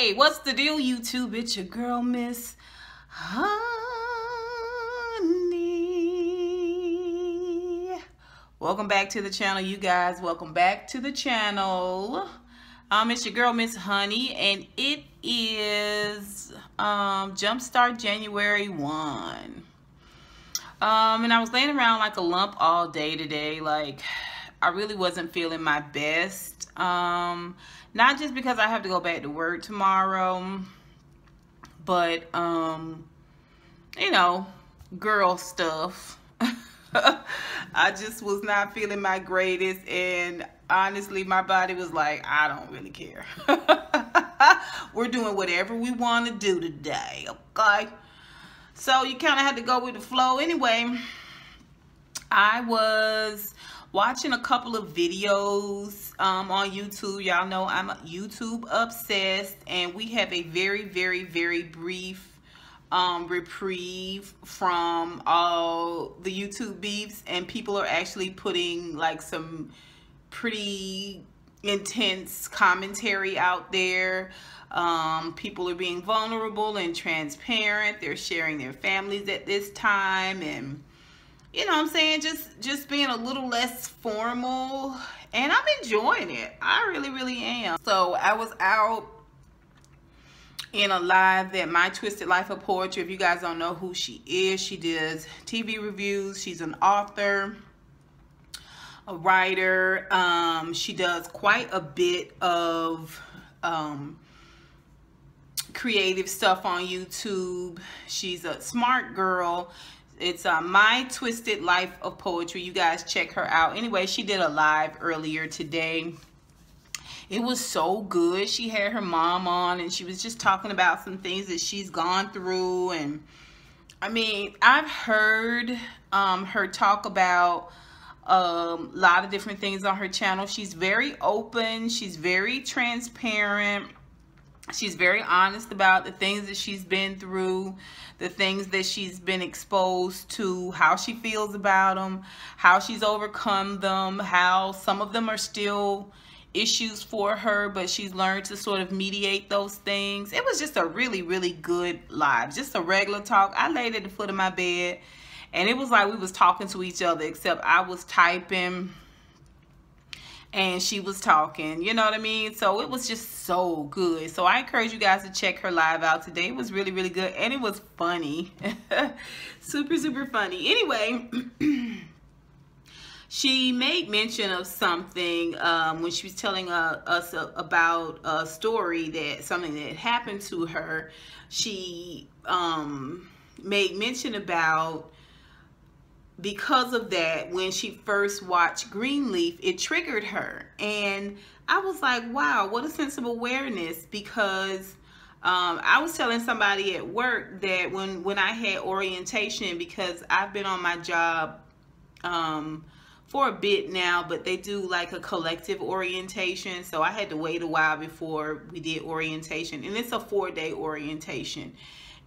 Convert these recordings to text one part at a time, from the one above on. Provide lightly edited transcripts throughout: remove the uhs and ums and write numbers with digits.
Hey, what's the deal, YouTube? It's your girl, Miss Honey. Welcome back to the channel, you guys. Welcome back to the channel. It's your girl, Miss Honey, and it is Jumpstart January 1. And I was laying around like a lump all day today. Like, I really wasn't feeling my best. Not just because I have to go back to work tomorrow, but, you know, girl stuff. I just was not feeling my greatest, and honestly, my body was like, I don't really care. We're doing whatever we want to do today, okay? So you kind of had to go with the flow. Anyway, I was watching a couple of videos on YouTube. Y'all know I'm YouTube obsessed, and we have a very, very, very brief reprieve from all the YouTube beefs, and people are actually putting like some pretty intense commentary out there. People are being vulnerable and transparent. They're sharing their families at this time, and you know what I'm saying, just being a little less formal, and I'm enjoying it. I really, really am. So I was out in a live that My Twisted Life of Poetry. If you guys don't know who she is, she does TV reviews. She's an author, a writer. She does quite a bit of creative stuff on YouTube. She's a smart girl. It's My Twisted Life of Poetry. You guys check her out. Anyway, she did a live earlier today. It was so good. She had her mom on, and she was just talking about some things that she's gone through. And I mean, I've heard her talk about a lot of different things on her channel. She's very open. She's very transparent. She's very honest about the things that she's been through, the things that she's been exposed to, how she feels about them, how she's overcome them, how some of them are still issues for her, but she's learned to sort of mediate those things. It was just a really, really good live, just a regular talk. I laid at the foot of my bed, and it was like we was talking to each other, except I was typing and she was talking, you know what I mean? So it was just so good. So I encourage you guys to check her live out today. It was really, really good, and it was funny. Super, super funny. Anyway, she made mention of something when she was telling us about a story, that something that happened to her. She made mention about, because of that, when she first watched Greenleaf, it triggered her. And I was like, wow, what a sense of awareness. Because I was telling somebody at work that when I had orientation, because I've been on my job for a bit now, but they do like a collective orientation. So I had to wait a while before we did orientation. And it's a 4-day orientation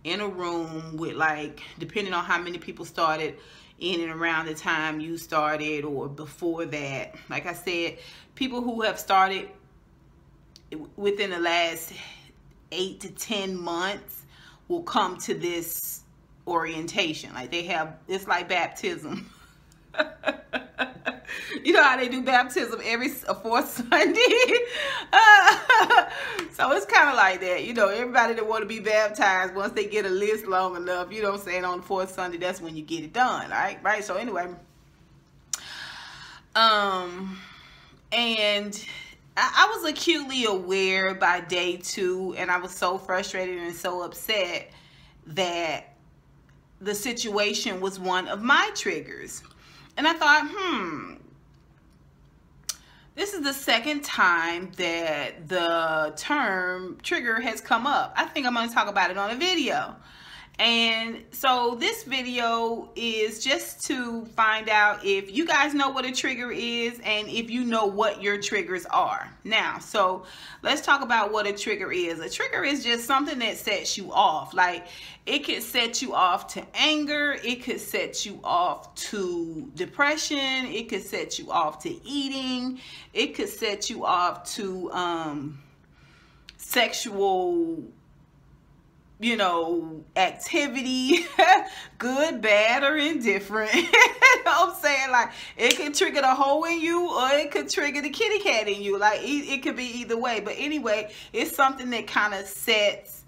in a room with, like, depending on how many people started in and around the time you started or before that. Like I said, people who have started within the last 8 to 10 months will come to this orientation. Like, they have, it's like baptism. You know how they do baptism every fourth Sunday? So it's kind of like that. You know, everybody that want to be baptized, once they get a list long enough, you know what I'm saying, on the fourth Sunday, that's when you get it done, right? So anyway, and I was acutely aware by day 2, and I was so frustrated and so upset that the situation was one of my triggers. And I thought, this is the second time that the term trigger has come up. I think I'm going to talk about it on a video. And so this video is just to find out if you guys know what a trigger is, and if you know what your triggers are. Now, so let's talk about what a trigger is. A trigger is just something that sets you off. Like, it could set you off to anger. It could set you off to depression. It could set you off to eating. It could set you off to sexual, you know, activity, good, bad, or indifferent. You know what I'm saying? Like, it could trigger the hole in you, or it could trigger the kitty cat in you. Like, it could be either way. But anyway, it's something that kind of sets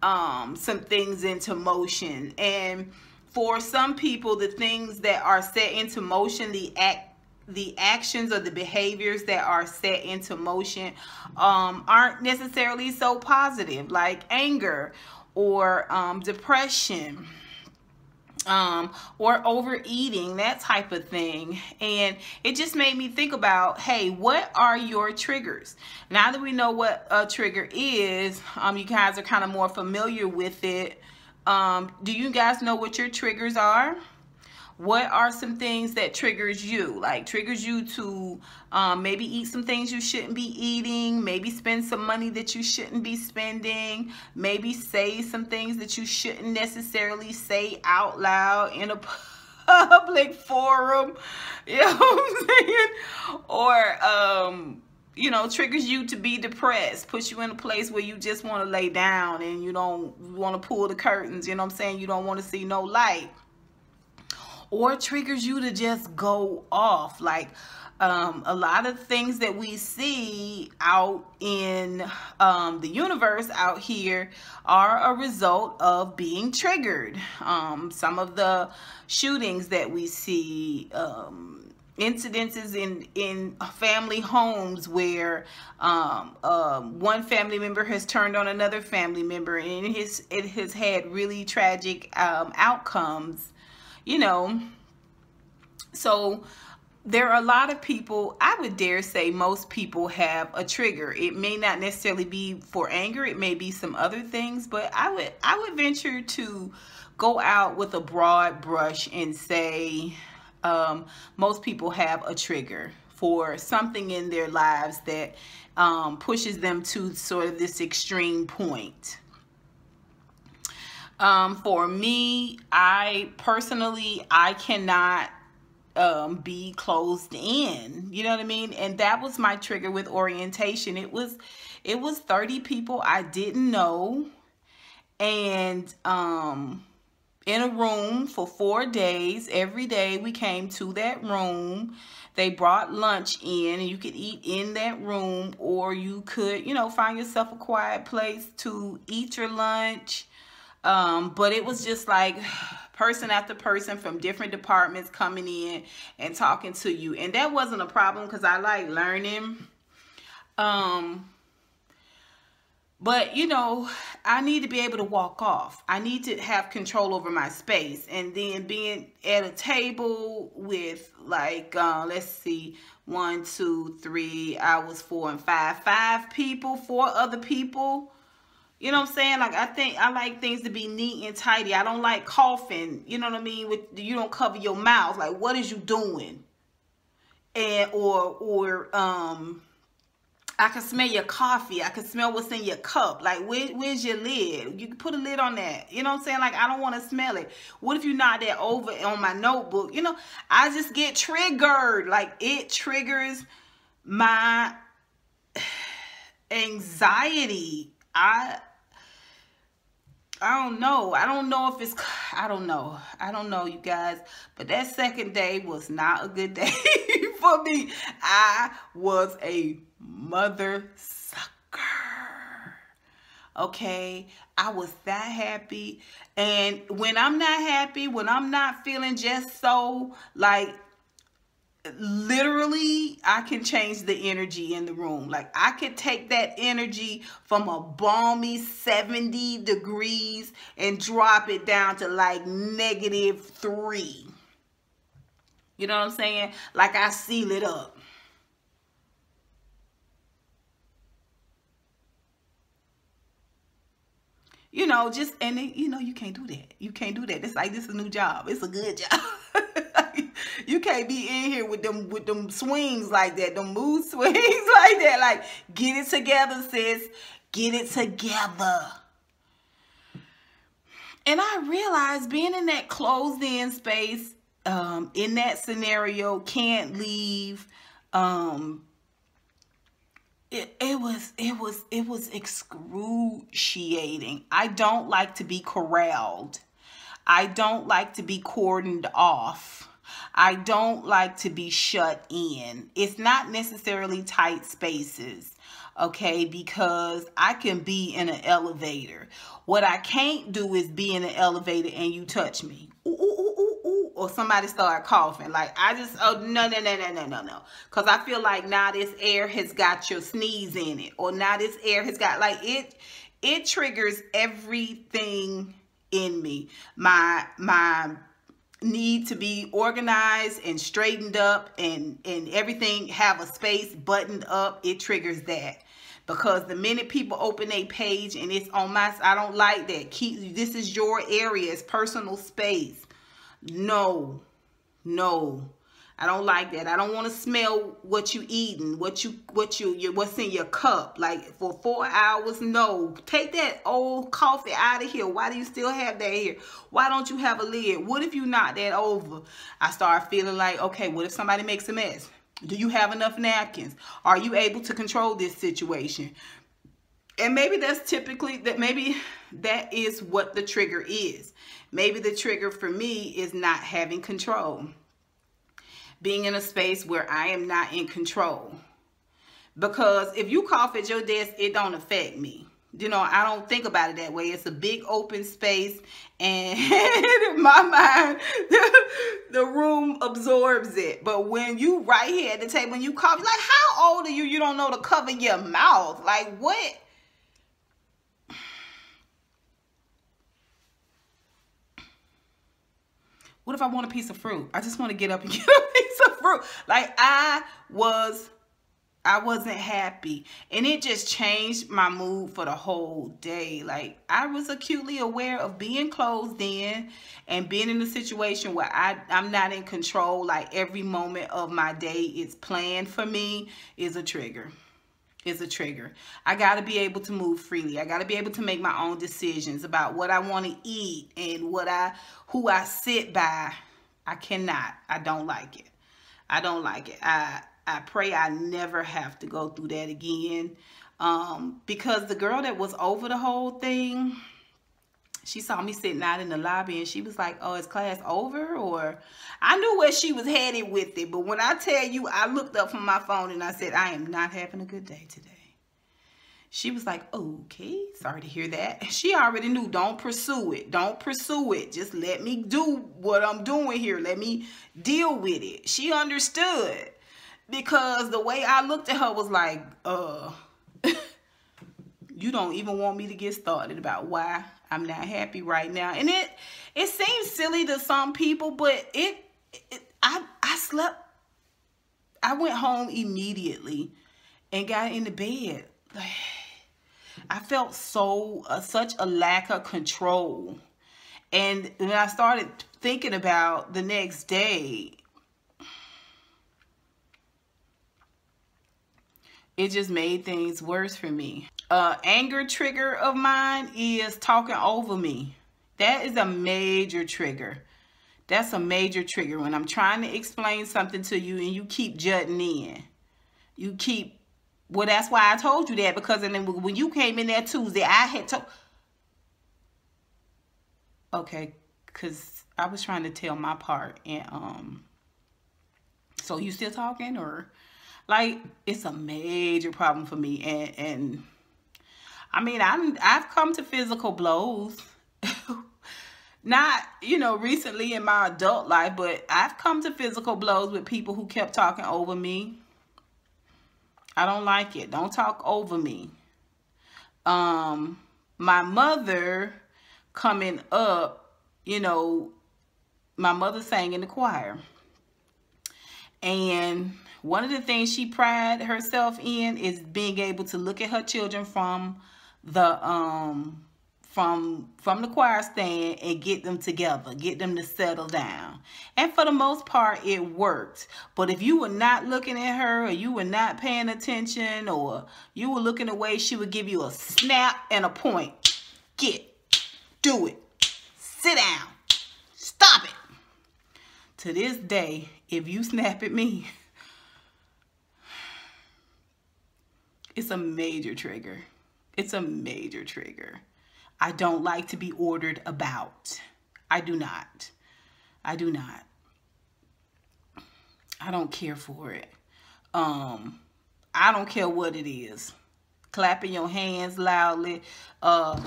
some things into motion. And for some people, the things that are set into motion, the actions or the behaviors that are set into motion aren't necessarily so positive, like anger or depression, or overeating, that type of thing. And it just made me think about, hey, what are your triggers? Now that we know what a trigger is, you guys are kind of more familiar with it. Do you guys know what your triggers are? What are some things that triggers you? Like, triggers you to maybe eat some things you shouldn't be eating, maybe spend some money that you shouldn't be spending, maybe say some things that you shouldn't necessarily say out loud in a public forum. You know what I'm saying? Or, you know, triggers you to be depressed, puts you in a place where you just want to lay down and you don't want to pull the curtains. You know what I'm saying? You don't want to see no light. Or triggers you to just go off. Like, a lot of things that we see out in the universe out here are a result of being triggered. Some of the shootings that we see, incidences in family homes where one family member has turned on another family member, and it has had really tragic outcomes. You know, so there are a lot of people, I would dare say most people have a trigger. It may not necessarily be for anger. It may be some other things, but I would venture to go out with a broad brush and say most people have a trigger for something in their lives that pushes them to sort of this extreme point. For me, I cannot be closed in, you know what I mean? And that was my trigger with orientation. It was 30 people I didn't know, and in a room for 4 days. Every day we came to that room. They brought lunch in, and you could eat in that room, or you could, you know, find yourself a quiet place to eat your lunch. But it was just like person after person from different departments coming in and talking to you. And that wasn't a problem because I like learning. But, you know, I need to be able to walk off. I need to have control over my space. And then being at a table with, like, let's see, 1, 2, 3, I was 4 and 5 people, 4 other people. You know what I'm saying? Like, I like things to be neat and tidy. I don't like coughing. You know what I mean? You don't cover your mouth. Like, what is you doing? And or I can smell your coffee. I can smell what's in your cup. Like, where's your lid? You can put a lid on that. You know what I'm saying? Like, I don't want to smell it. What if you knock that over on my notebook? You know, I just get triggered. Like, it triggers my anxiety. I don't know. I don't know if it's, I don't know, you guys. But that second day was not a good day for me. I was a mother sucker. Okay? I was that happy. And when I'm not happy, when I'm not feeling just so, like, literally, I can change the energy in the room. Like, I could take that energy from a balmy 70 degrees and drop it down to like -3. You know what I'm saying? Like, I seal it up. You know, just, and then, you know, you can't do that. You can't do that. It's like, this is a new job. It's a good job. You can't be in here with them swings like that, them mood swings like that. Like, get it together, sis. Get it together. And I realized being in that closed in space, in that scenario, can't leave, it was excruciating. I don't like to be corralled. I don't like to be cordoned off. I don't like to be shut in. It's not necessarily tight spaces, okay, because I can be in an elevator. What I can't do is be in an elevator and you touch me. Ooh, ooh, ooh, ooh, ooh, or somebody start coughing. Like, I just, oh, no, no, no, no, no, no, no. Because I feel like now this air has got your sneeze in it. Or now this air has got, like, it triggers everything in me. My need to be organized and straightened up and everything have a space buttoned up. It triggers that. Because the minute people open a page and it's on my, I don't like that. This is your area. It's personal space. No, no, I don't like that. I don't want to smell what you eating, what's in your cup. Like for 4 hours, no. Take that old coffee out of here. Why do you still have that here? Why don't you have a lid? What if you knock that over? I start feeling like, okay, what if somebody makes a mess? Do you have enough napkins? Are you able to control this situation? And maybe that's typically, maybe that is what the trigger is. Maybe the trigger for me is not having control. Being in a space where I am not in control. Because if you cough at your desk, it don't affect me. You know, I don't think about it that way. It's a big open space, and in my mind, the room absorbs it. But when you right here at the table, when you cough, like, how old are you? You don't know to cover your mouth. Like, what? What if I want a piece of fruit? I just want to get up and get a piece of fruit. Like, I wasn't happy, and it just changed my mood for the whole day. Like, I was acutely aware of being closed in and being in a situation where I'm not in control. Like, every moment of my day is planned for me is a trigger. Is a trigger. I got to be able to move freely. I got to be able to make my own decisions about what I want to eat and who I sit by. I cannot. I don't like it. I don't like it. I pray I never have to go through that again. Because the girl that was over the whole thing, she saw me sitting out in the lobby and she was like, oh, is class over? Or I knew where she was headed with it. But when I tell you, I looked up from my phone and I said, I am not having a good day today. She was like, okay, sorry to hear that. She already knew, don't pursue it. Don't pursue it. Just let me do what I'm doing here. Let me deal with it. She understood. Because the way I looked at her was like, you don't even want me to get started about why I'm not happy right now. And it seems silly to some people, but I slept. I went home immediately and got into bed. I felt such a lack of control. And when I started thinking about the next day, it just made things worse for me. Anger trigger of mine is talking over me. That is a major trigger. That's a major trigger. When I'm trying to explain something to you and you keep jutting in. You keep, well, that's why I told you that, because then when you came in there Tuesday, I had told, okay, because I was trying to tell my part. And so you still talking? Or like, it's a major problem for me. And I mean, I've come to physical blows. Not, you know, recently in my adult life, but I've come to physical blows with people who kept talking over me. I don't like it. Don't talk over me. My mother coming up, you know, my mother sang in the choir. And one of the things she prided herself in is being able to look at her children from the choir stand and get them together, get them to settle down. And for the most part, it worked. But if you were not looking at her, or you were not paying attention, or you were looking away, she would give you a snap and a point. Do it. Sit down. Stop it. To this day, if you snap at me, It's a major trigger. It's a major trigger. I don't like to be ordered about. I do not. I do not. I don't care for it. I don't care what it is. Clapping your hands loudly. Are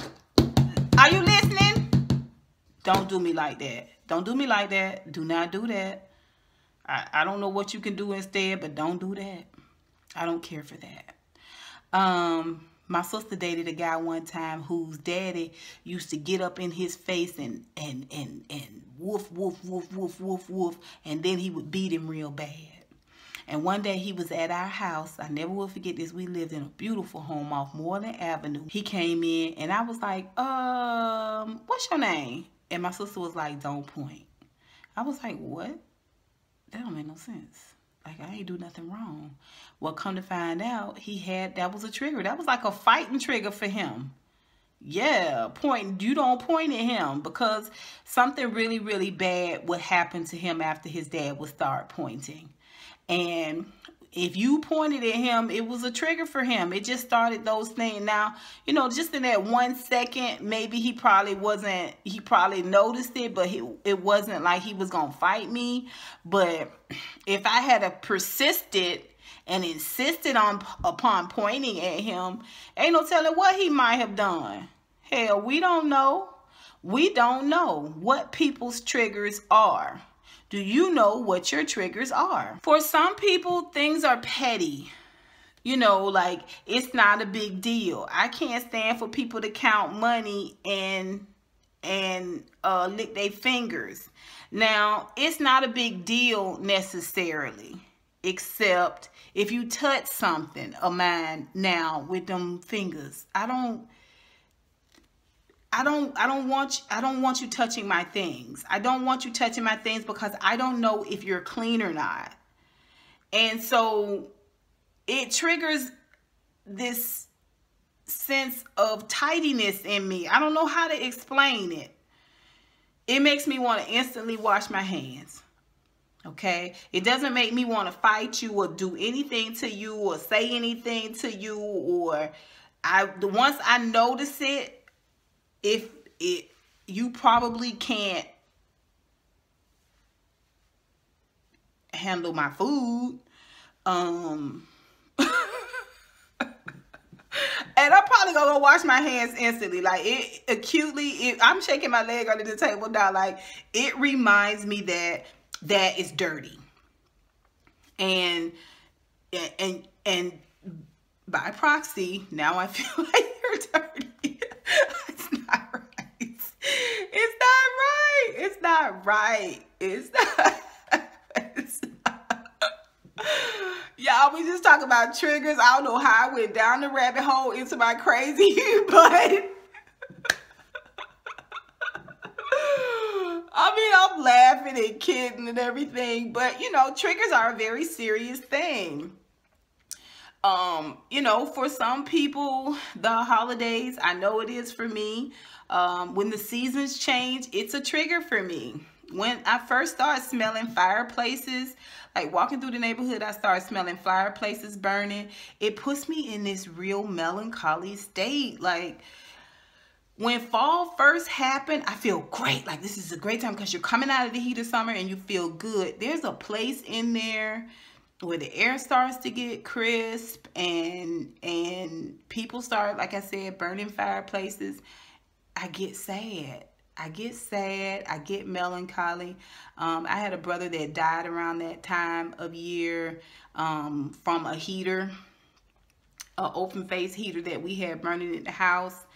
you listening? Don't do me like that. Don't do me like that. Do not do that. I don't know what you can do instead, but don't do that. I don't care for that. My sister dated a guy one time whose daddy used to get up in his face and woof, woof, woof, woof, woof, woof, and then he would beat him real bad. And one day he was at our house. I never will forget this. We lived in a beautiful home off Moreland Avenue. He came in and I was like, what's your name? And my sister was like, don't point. I was like, what? That don't make no sense. Like, I ain't do nothing wrong. Well, come to find out, that was a trigger. That was like a fighting trigger for him. Yeah, you don't point at him because something really, really bad would happen to him after his dad would start pointing. And if you pointed at him, it was a trigger for him. It just started those things. Now, you know, just in that 1 second, maybe he probably noticed it, but it wasn't like he was going to fight me. But if I had persisted and insisted upon pointing at him, ain't no telling what he might have done. Hell, we don't know. We don't know what people's triggers are. Do you know what your triggers are? For some people, things are petty. You know, like, it's not a big deal. I can't stand for people to count money and lick their fingers. Now, it's not a big deal necessarily, except if you touch something of mine now with them fingers. I don't want you touching my things. I don't want you touching my things because I don't know if you're clean or not. And so it triggers this sense of tidiness in me. I don't know how to explain it. It makes me want to instantly wash my hands. Okay? It doesn't make me want to fight you or do anything to you or say anything to you, or once I notice it, you probably can't handle my food. And I'm probably gonna go wash my hands instantly. Like, I'm shaking my leg under the table now. Like, it reminds me that is dirty. And by proxy, now I feel like you're dirty. It's not right. It's not right. It's not right. It's not. Y'all, we just talk about triggers. I don't know how I went down the rabbit hole into my crazy, but I mean, I'm laughing and kidding and everything, but you know, triggers are a very serious thing. You know, for some people, the holidays, I know it is for me. When the seasons change, it's a trigger for me. When I first started smelling fireplaces, like walking through the neighborhood, I started smelling fireplaces burning. It puts me in this real melancholy state. Like, when fall first happened, I feel great. Like, this is a great time because you're coming out of the heat of summer and you feel good. There's a place in there where the air starts to get crisp and people start, like I said, burning fireplaces. I get sad. I get melancholy. I had a brother that died around that time of year from a heater, an open face heater that we had burning in the house.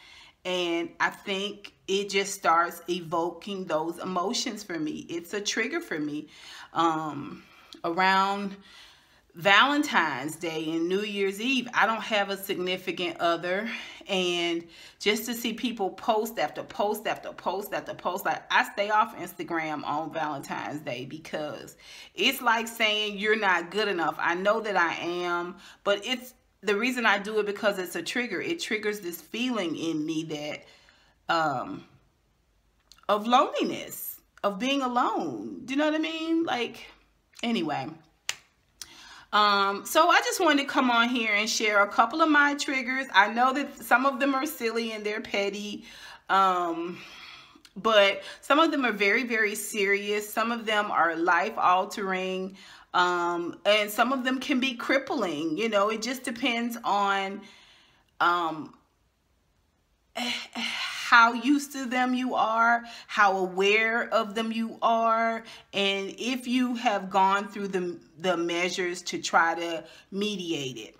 And I think it just starts evoking those emotions for me. It's a trigger for me. Around Valentine's Day and New Year's Eve, I don't have a significant other, and just to see people post after post after post after post, like, I stay off Instagram on Valentine's Day because it's like saying you're not good enough. I know that I am, but it's the reason I do it because it's a trigger. It triggers this feeling in me that of loneliness, of being alone. Do you know what I mean? Like, anyway. So I just wanted to come on here and share a couple of my triggers. I know that some of them are silly and they're petty, but some of them are very, very serious. Some of them are life altering, and some of them can be crippling. You know, it just depends on how used to them you are, how aware of them you are, and if you have gone through the measures to try to mediate it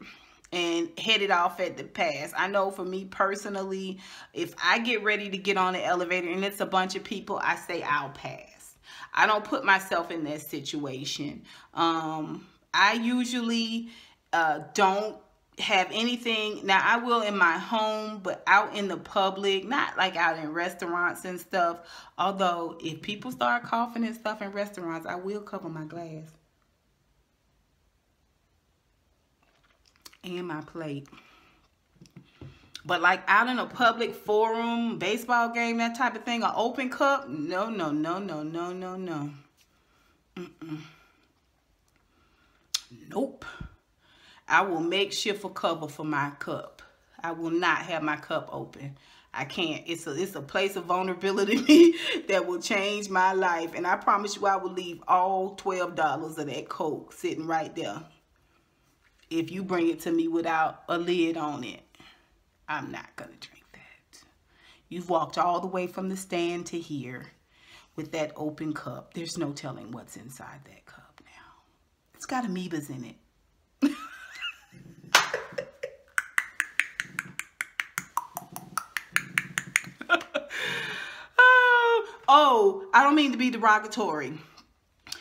and head it off at the pass. I know for me personally, if I get ready to get on the elevator and it's a bunch of people, I say I'll pass. I don't put myself in that situation. I usually don't have anything. Now I will in my home, but out in the public, not like out in restaurants and stuff. Although if people start coughing and stuff in restaurants, I will cover my glass and my plate. But like out in a public forum, baseball game, that type of thing, an open cup, no, no, no, no, no, no, no. Nope. I will make shift a cover for my cup. I will not have my cup open. I can't. It's a place of vulnerability to me that will change my life. And I promise you I will leave all $12 of that Coke sitting right there. If you bring it to me without a lid on it, I'm not going to drink that. You've walked all the way from the stand to here with that open cup. There's no telling what's inside that cup now. It's got amoebas in it. Oh, I don't mean to be derogatory,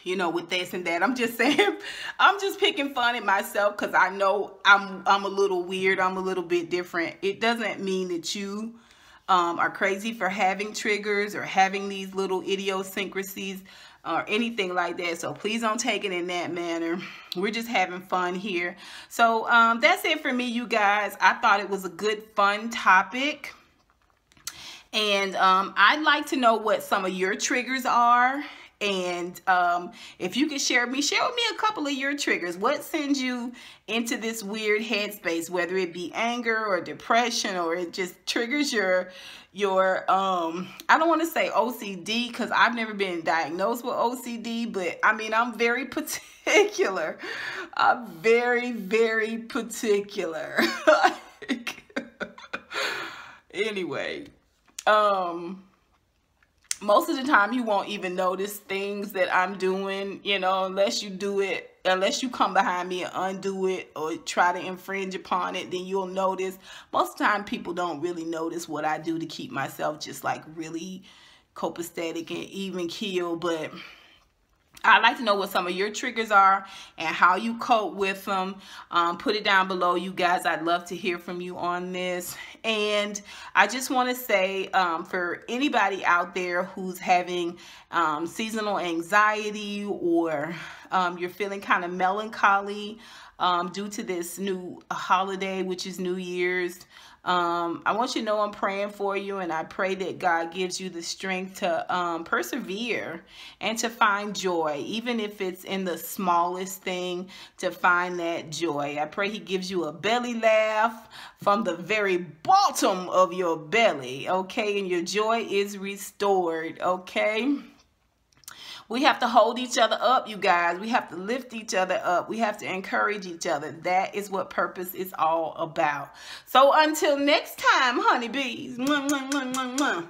you know, with this and that. I'm just saying, I'm just picking fun at myself because I know I'm a little weird. I'm a little bit different. It doesn't mean that you are crazy for having triggers or having these little idiosyncrasies or anything like that. So please don't take it in that manner. We're just having fun here. So that's it for me, you guys. I thought it was a good, fun topic. And I'd like to know what some of your triggers are. And if you could share with me a couple of your triggers. What sends you into this weird headspace, whether it be anger or depression, or it just triggers your I don't want to say OCD because I've never been diagnosed with OCD, but I mean, I'm very particular. I'm very, very particular. Anyway. Most of the time you won't even notice things that I'm doing, you know, unless you do it, unless you come behind me and undo it or try to infringe upon it, then you'll notice. Most of the time people don't really notice what I do to keep myself just like really copacetic and even keel, but I'd like to know what some of your triggers are and how you cope with them. Put it down below, you guys. I'd love to hear from you on this. And I just want to say, for anybody out there who's having seasonal anxiety, or you're feeling kind of melancholy due to this new holiday, which is New Year's, I want you to know I'm praying for you, and I pray that God gives you the strength to persevere and to find joy, even if it's in the smallest thing, to find that joy. I pray He gives you a belly laugh from the very bottom of your belly, okay, and your joy is restored, okay? We have to hold each other up, you guys. We have to lift each other up. We have to encourage each other. That is what purpose is all about. So until next time, honeybees. Mwah, mwah, mwah, mwah, mwah.